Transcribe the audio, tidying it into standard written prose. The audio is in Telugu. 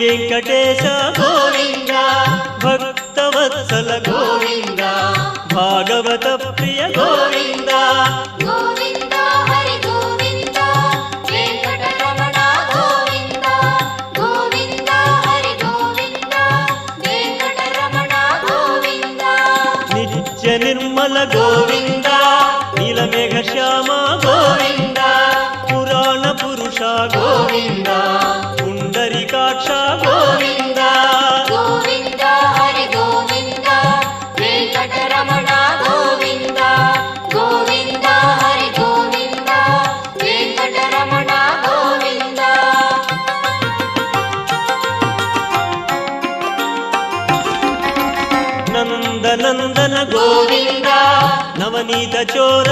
వెంకటేశ గోవింద భక్తవత్సల గోవింద భాగవత ప్రియ గోవింద గోవింద హరి గోవింద వెంకటరమణ గోవింద గోవింద హరి గోవింద వెంకటరమణ గోవింద నిత్య నిర్మల గోవింద నీలమేఘ శ్యామ గోవింద పురాణ పురుష గోవింద పుండరీకాక్ష గోవింద గోవింద హరి గోవింద వెంకటరమణ గోవింద గోవింద హరి గోవింద వెంకటరమణ గోవింద నందనందన గోవింద నవనీత చోర